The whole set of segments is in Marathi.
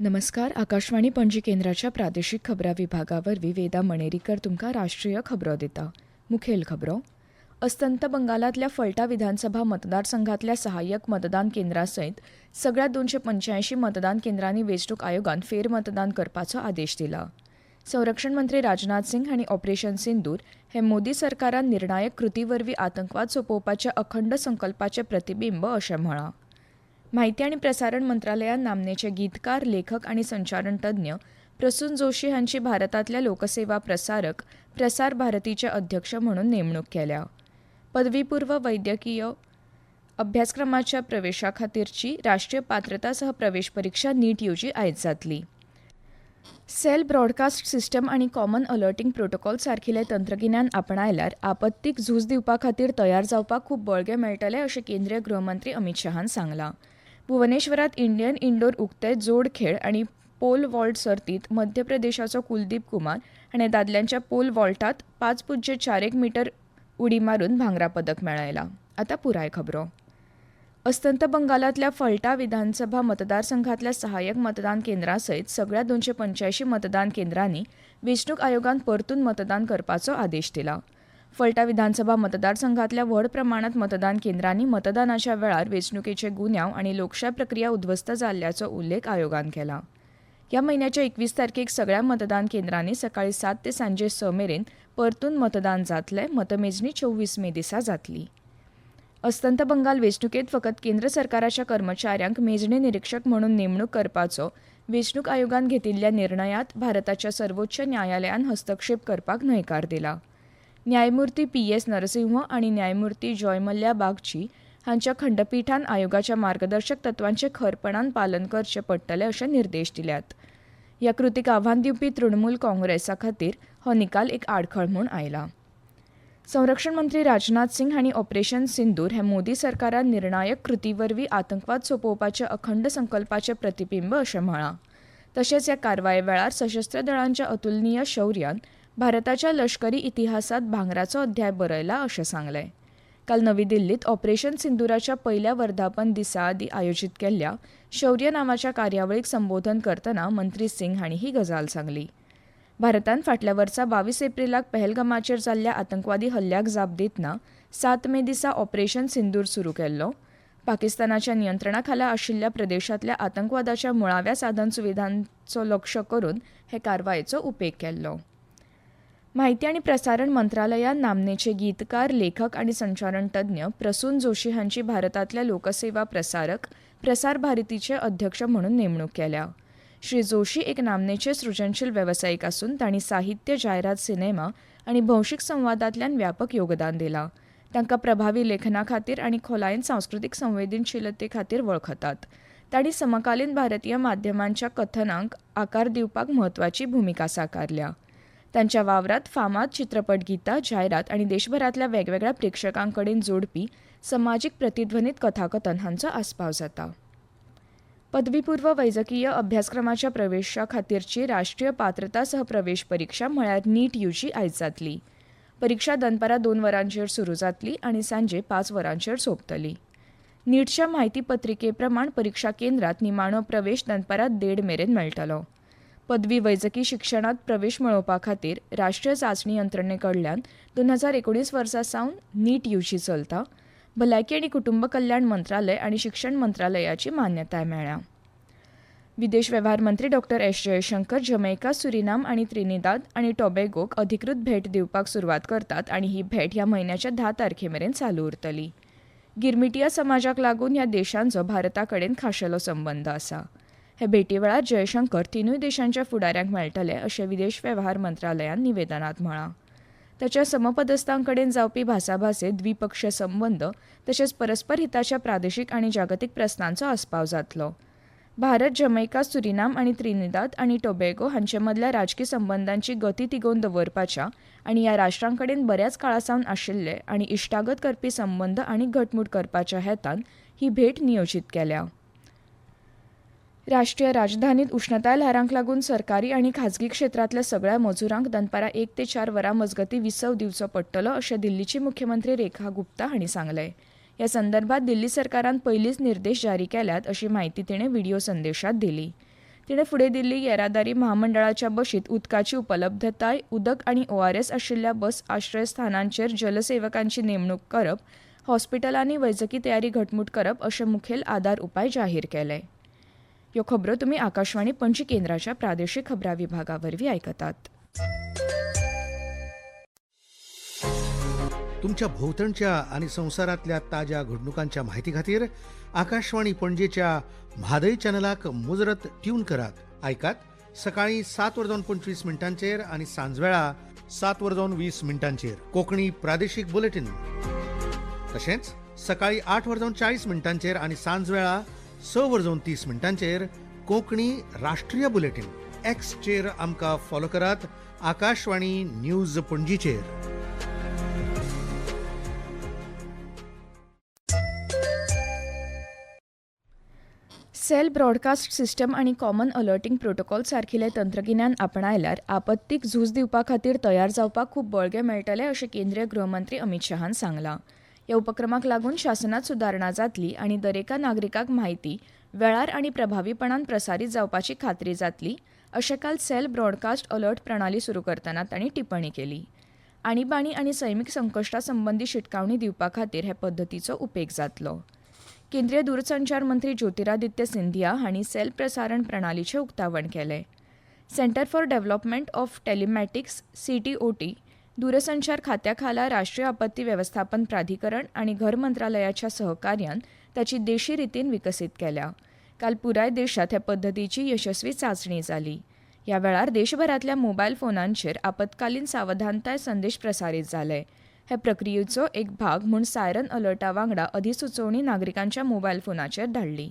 नमस्कार. आकाशवाणी पणजी केंद्राच्या प्रादेशीक खबरां विभागावरवीं वेदा मणेरीकर तुमकां राष्ट्रीय खबरो दिता. मुखेल खबरो. अस्तंत बंगालांतल्या फलटा विधानसभा मतदारसंघातल्या सहाय्यक मतदान केंद्रां सयत सगळ्या 285 मतदान केंद्रांनी वेंचणूक आयोगान फेरमतदान करपाचो आदेश दिला. संरक्षण मंत्री राजनाथ सिंग हांणी ऑपरेशन सिंदूर हे मोदी सरकारान निर्णायक कृती वरवीं आतंकवाद सोंपोवपाच्या अखंड संकल्पाचें प्रतिबिंब अशें म्हळां. माहिती आणि प्रसारण मंत्रालयान नामनेचे गीतकार, लेखक आणि संचारण तज्ञ प्रसून जोशी हांची भारतातल्या लोकसेवा प्रसारक प्रसार भारतीचे अध्यक्ष म्हणून नेमणूक केल्या. पदवीपूर्व वैद्यकीय अभ्यासक्रमाच्या प्रवेशा खातीरची राष्ट्रीय पात्रता सह प्रवेश परीक्षा नीट यूजी आयज जातली. सेल ब्रॉडकास्ट सिस्टम आणि कॉमन अलर्टिंग प्रोटोकॉल सारखिले तंत्रगिन्यान आपणायल्यार आपत्तीक झूज दिवपा खातीर तयार जावपाक खूब बळगें मेळटलें अशें केंद्रीय गृहमंत्री अमित शाहान सांगलां. भुवनेश्वरात इंडियन इंडोर उक्ते जोड खेळ आणि पोल वॉल्ट सर्तीत मध्य प्रदेशाचो कुलदीप कुमार हाणें दादल्यांच्या पोल वॉल्टात 5.41 मीटर उडी मारून भांगरा पदक मेळयलां. आतां पुराय खबरो. अस्तंत बंगालांतल्या फलटा विधानसभा मतदारसंघातल्या सहाय्यक मतदान केंद्रां सयत सगळ्या 285 मतदान केंद्रांनी वेंचणूक आयोगान परतून मतदान करपाचो आदेश दिला. फलटा विधानसभा मतदारसंघातल्या व्हड प्रमाणात मतदान केंद्रांनी मतदानाच्या वेळार वेंचणुकेचे गुन्यांव आणि लोकशाय प्रक्रिया उद्ध्वस्त जाल्ल्याचो उल्लेख आयोगान केला. ह्या म्हयन्याच्या 21 तारखेक सगळ्या मतदान केंद्रांनी सकाळी 7 ते सांजे 6 मेरेन परतून मतदान जातलें. मतमेजणी 24 मे दिसा जातली. अस्तंत बंगाल वेंचणुकेत फकत केंद्र सरकाराच्या कर्मचाऱ्यांक मेजणी निरीक्षक म्हणून नेमणूक करपाचो वेंचणूक आयोगान घेतिल्ल्या निर्णयात भारताच्या सर्वोच्च न्यायालयान हस्तक्षेप करपाक न्हयकार दिला. न्यायमूर्ती PS नरसिंह आणि न्यायमूर्ती जॉय मल्ल्या बागची हांच्या खंडपीठान आयोगाच्या मार्गदर्शक तत्वांचे खरपणान पालन करचे पडटले अशे निर्देश दिल्यात. ह्या कृतीक आव्हान दिवपी तृणमूल काँग्रेसा खातीर हो निकाल एक आडखळ म्हूण आयला. संरक्षण मंत्री राजनाथ सिंग हांणी ऑपरेशन सिंदूर हे मोदी सरकारान निर्णायक कृती वरवीं आतंकवाद सोंपोवपाच्या अखंड संकल्पाचें प्रतिबिंब अशें म्हळां. तशेंच ह्या कारवाये वेळार सशस्त्र दळांच्या अतुलनीय शौर्यान भारताच्या लष्करी इतिहासात भांगराचो अध्याय बरयला अशें सांगलें. काल नवी दिल्लीत ऑपरेशन सिंदूराच्या पहिल्या वर्धापन दिसा आदीं आयोजीत केल्ल्या शौर्य नांवाच्या कार्यावळीक संबोधन करतना मंत्री सिंग हांणी ही गजाल सांगली. भारतान फाटल्या वर्सा 22 एप्रिलाक पहलगामाचेर जाल्ल्या आतंकवादी हल्ल्याक जाप दितना 7 मे दिसा ऑपरेशन सिंदूर सुरू केल्लो. पाकिस्तानाच्या नियंत्रणाखाला आशिल्ल्या प्रदेशांतल्या आतंकवादाच्या मुळाव्या साधन सुविधांचो लक्ष करून हे कारवायेचो उपेग केल्लो. माहिती आणि प्रसारण मंत्रालयान नामनेचे गीतकार, लेखक आणि संचारण तज्ञ प्रसून जोशी हांची भारतातल्या लोकसेवा प्रसारक प्रसार भारतीचे अध्यक्ष म्हणून नेमणूक केल्या. श्री जोशी एक नामनेचे सृजनशील व्यावसायिक असून तांणी साहित्य, जायरात, सिनेमा आणि भौशीक संवादांतल्यान व्यापक योगदान दिलां. तांकां प्रभावी लेखना खातीर आणि खोलायेन सांस्कृतीक संवेदनशीलते खातीर वळखतात. तांणी समकालीन भारतीय माध्यमांच्या कथनांक आकार दिवपाक म्हत्वाची भूमिका साकारल्या. तांच्या वावरात फामाद चित्रपट गितां, जायरात आणि देशभरातल्या वेगवेगळ्या प्रेक्षकांकडेन जोडपी समाजीक प्रतिध्वनीत कथाकथन हांचो आस्पाव जाता. पदवीपूर्व वैजकीय अभ्यासक्रमाच्या प्रवेशा खातीरची राष्ट्रीय पात्रता सह प्रवेश परीक्षा म्हळ्यार नीट यूजी आयज जातली. परीक्षा दनपारां 2 वरांचेर सुरू जातली आणि सांजे 5 वरांचेर सोंपतली. नीटच्या म्हायती पत्रिके प्रमाण परीक्षा केंद्रात निमाणो प्रवेश दनपारां 1:30 मेरेन मेळटलो. पदवी वैजकी शिक्षणात प्रवेश मेळोवपा खातीर राष्ट्रीय चांचणी यंत्रणे कडल्यान 2019 वर्सा सावन नीट यूजी चलता. भलायकी आणि कुटुंब कल्याण मंत्रालय आणि शिक्षण मंत्रालयाची मान्यताय मेळ्ळ्या. विदेश वेव्हार मंत्री डॉ. S. जयशंकर जमैका, सुरिनाम आणि त्रिनिदाद आणि टोबॅगोक अधिकृत भेट दिवपाक सुरवात करतात आणि ही भेट ह्या म्हयन्याच्या 10 तारखेमेरेन चालू उरतली. गिरमिटिया समाजाक लागून ह्या देशांचो भारता कडेन खाशेलो संबंद आसा. हे भेटी वेळार जयशंकर तिनूय देशांच्या फुडाऱ्यांक मेळटले अशें विदेश वेव्हार मंत्रालयान निवेदनात म्हळां. ताच्या समपदस्थांकडेन जावपी भासाभासेत द्विपक्षीय संबंद तशेंच परस्पर हिताच्या प्रादेशीक आणि जागतीक प्रस्नांचो आस्पाव जातलो. भारत, जमैका, सुरिनाम आणि त्रिनिदाद आणि टोबॅगो हांचे मदल्या राजकी संबंदांची गती तिगोवन दवरपाच्या आणि ह्या राष्ट्रांकडेन बऱ्याच काळासावन आशिल्ले आणि इश्टागत करपी संबंद आणि घटमूट करपाच्या हेतान ही भेट नियोजीत केल्या. राष्ट्रीय राजधानीत उष्णताय ल्हारांक लागून सरकारी आणि खाजगी क्षेत्रातल्या सगळ्या मजुरांक दनपारां 1 ते 4 वरां मजगतीं विसव दिवचो पडटलो अशें दिल्लीची मुख्यमंत्री रेखा गुप्ता हांणी सांगलें. ह्या संदर्भात दिल्ली सरकारान पयलींच निर्देश जारी केल्यात अशी माहिती तिणें व्हिडिओ संदेशात दिली. तिणें फुडें दिल्ली येरादारी महामंडळाच्या बशीत उदकाची उपलब्धताय, उदक आनी ORS आशिल्ल्या बस आश्रयस्थानांचेर जलसेवकांची नेमणूक करप, हॉस्पिटलांनी वैजकी तयारी घटमूट करप अशे मुखेल आदार उपाय जाहीर केले. ह्यो खबरो तुमी आकाशवाणी पणजी केंद्राच्या प्रादेशीक खबरां विभागावरवीं आयकतात. तुमच्या भोवतणच्या आणि संवसारांतल्या ताज्या घडणुकांच्या म्हायती खातीर आकाशवाणी पणजेच्या म्हादय चॅनलाक मुजरत ट्यून करात. आयकात सकाळी 7:25 आणि सांजवेळा 7:20 कोंकणी प्रादेशीक बुलेटिन. तशेंच सकाळी 8:40 आणि सांजवेळा 6:30 कोंकणी राष्ट्रीय बुलेटिन. एक्सचेर आमकां फॉलो करात, आकाशवाणी न्यूज पणजीचेर. सेल ब्रॉडकास्ट सिस्टम आनी कॉमन अलर्टिंग प्रोटोकॉल सारकिले तंत्रगिन्यान आपणायल्यार आपत्तीक झूज दिवपा खातीर तयार जावपाक खूब बळगें मेळटलें अशें केंद्रीय गृहमंत्री अमित शहान सांगलां. ह्या उपक्रमाक लागून शासनात सुदारणा जातली आनी दरेका नागरिकाक म्हायती वेळार आनी प्रभावीपणान प्रसारीत जावपाची खात्री जातली अशें काल सेल ब्रॉडकास्ट अलर्ट प्रणाली सुरू करतना तांणी टिप्पणी केली. आणीबाणी आनी सैमीक संकश्टा संबंदी शिटकावणी दिवपा खातीर हे पद्दतीचो उपेग जातलो. केंद्रीय दूरसंचार मंत्री ज्योतिरादित्य सिंधिया हांणी सेल प्रसारण प्रणालीचें उक्तावण केलें. Centre for development of telematics CTOT दूरसंचार खात्या खाला राष्ट्रीय आपत्ती वेवस्थापन प्राधिकरण आनी घर मंत्रालयाच्या सहकार्यान ताची देशी रितीन विकसीत केल्या. काल पुराय देशांत हे पद्दतीची यशस्वी चांचणी जाली. ह्या वेळार देशभरांतल्या मोबायल फोनांचेर आपतकालीन सावधानताय संदेश प्रसारीत जाले. हे प्रक्रियेचो एक भाग म्हूण सायरन अलर्टा वांगडा अधिसुचोवणी नागरिकांच्या मोबायल फोनाचेर धाडली.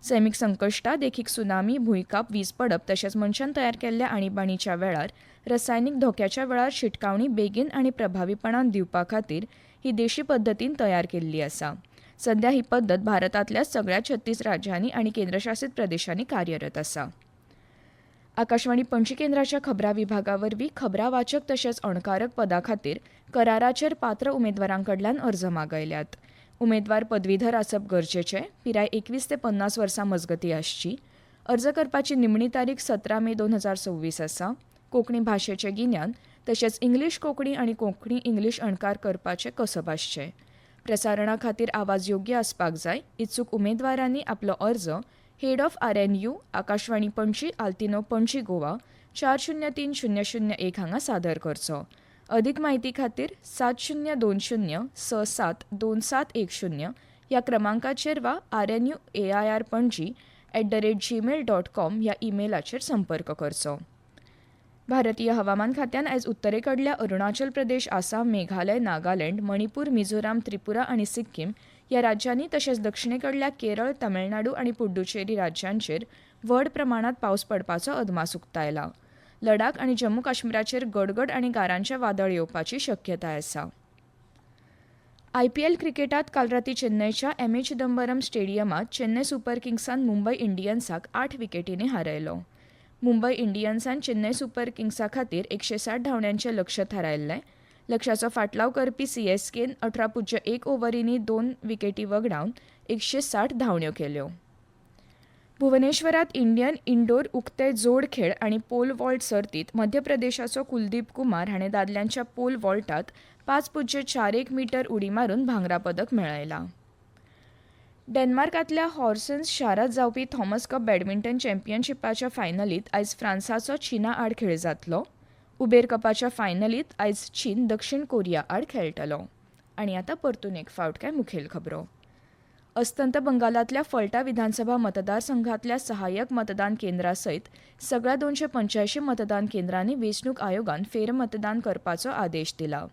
सैमीक संकश्टां देखीक सुनामी, भूंयकाप, वीज पडप तशेंच मनशान तयार केल्ल्या आणीबाणीच्या वेळार रसायनीक धोक्याच्या वेळार शिटकावणी बेगीन आनी प्रभावीपणान दिवपा खातीर ही देशी पद्दतीन तयार केल्ली आसा. सध्या ही पद्दत भारतांतल्या सगळ्या 36 राज्यांनी आनी केंद्रशासीत प्रदेशांनी कार्यरत आसा. आकाशवाणी पणजी केंद्राच्या खबरां विभागावरवीं खबरां वाचक तशेंच अणकारक पदा खातीर कराराचेर पात्र उमेदवारां कडल्यान अर्ज मागयल्यात. उमेदवार पदवीधर आसप गरजेचें, पिराय 21 ते 50 वर्सां मजगतीं आसची. अर्ज करपाची निमणी तारीख 17 मे 2026 आसा. कोंकणी भाशेचें गिन्यान तशेंच इंग्लीश कोंकणी आनी कोंकणी इंग्लीश अणकार करपाचें कसब आसचें. प्रसारणा खातीर आवाज योग्य आसपाक जाय. इत्सूक उमेदवारांनी आपलो अर्ज head of RNU, Akashvani Panaji, आल्तिनो पणजी, गोवा 403001 हांगा सादर करचो. अदीक म्हायती खातीर 7020672710 ह्या क्रमांकाचेर वा rnuairpanji@gmail.com ह्या ईमेलाचेर संपर्क करचो. भारतीय हवामान खात्यान आयज उत्तरेकडल्या अरुणाचल प्रदेश, आसाम, मेघालय, नागालँड, मणिपूर, मिझोराम, त्रिपुरा आनी सिक्कीम ह्या राज्यांनी तशेंच दक्षिणेकडल्या केरळ, तमिळनाडू आनी पुड्डुचेरी राज्यांचेर व्हड प्रमाणात पावस पडपाचो अदमास उक्तायला. लडाख आनी जम्मू काश्मीराचेर गडगड आनी गारांचे वादळ येवपाची शक्यताय आसा. IPL क्रिकेटात काल रातीं चेन्नयच्या MA चिदंबरम स्टेडियमात चेन्नय सुपर किंग्सान मुंबय इंडियन्साक 8 विकेटींनी हारयलो. मुंबय इंडियन्सान चेन्नय सुपर किंग्सा खातीर 160 धांवड्यांचें लक्ष्य थारायल्लें. लक्ष्याचो फाटलाव करपी CSKन 18.1 ओव्हरींनी 2 विकेटी वगडावन 160 धांवड्यो केल्यो. भुवनेश्वरात इंडियन इंडोर उक्ते जोड खेळ आनी पोल वॉल्ट सर्तीत मध्य प्रदेशाचो कुलदीप कुमार हाणें दादल्यांच्या पोल वॉल्टात 5.41 मीटर उडी मारून भांगरा पदक मेळयलां. डेन्मार्कांतल्या हॉर्सन्स शारांत जावपी थॉमस कप बॅडमिंटन चॅम्पियनशिपाच्या फायनलींत आयज फ्रांसाचो चीना आड खेळ जातलो. उबेर कपाच्या फायनलींत आयज चीन दक्षिण कोरिया आड खेळटलो. आनी आतां परतून एक फावट काय मुखेल खबरो. अस्तंत बंगालांतल्या फलटा विधानसभा मतदारसंघांतल्या सहाय्यक मतदान केंद्रा सयत सगळ्या 285 मतदान केंद्रांनी वेंचणूक आयोगान फेरमतदान करपाचो आदेश दिला.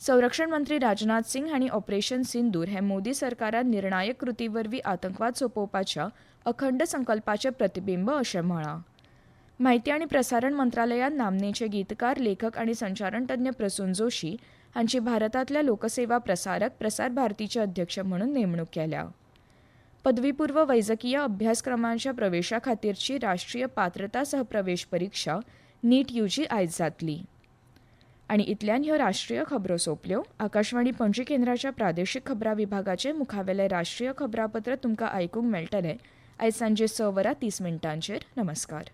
संरक्षण मंत्री राजनाथ सिंग हांणी ऑपरेशन सिंदूर हे मोदी सरकारान निर्णायक कृती वरवीं आतंकवाद सोंपोवपाच्या अखंड संकल्पाचें प्रतिबिंब अशें म्हळां. म्हायती आनी प्रसारण मंत्रालयान नामनेचे गीतकार, लेखक आनी संचारण तज्ञ प्रसून जोशी हांची भारतांतल्या लोकसेवा प्रसारक प्रसार भारतीचे अध्यक्ष म्हणून नेमणूक केल्या. पदवीपूर्व वैजकीय अभ्यासक्रमांच्या प्रवेशा खातीरची राष्ट्रीय पात्रता सहप्रवेश परीक्षा NEET UG आयज जातली. आनी इतल्यान ह्यो राष्ट्रीय खबरो सोंपल्यो. आकाशवाणी पणजी केंद्राच्या प्रादेशीक खबरां विभागाचे मुखावेले राष्ट्रीय खबरापत्र तुमकां आयकूंक मेळटलें आयज सांजे 6 वरां 30 मिनटांचेर. नमस्कार.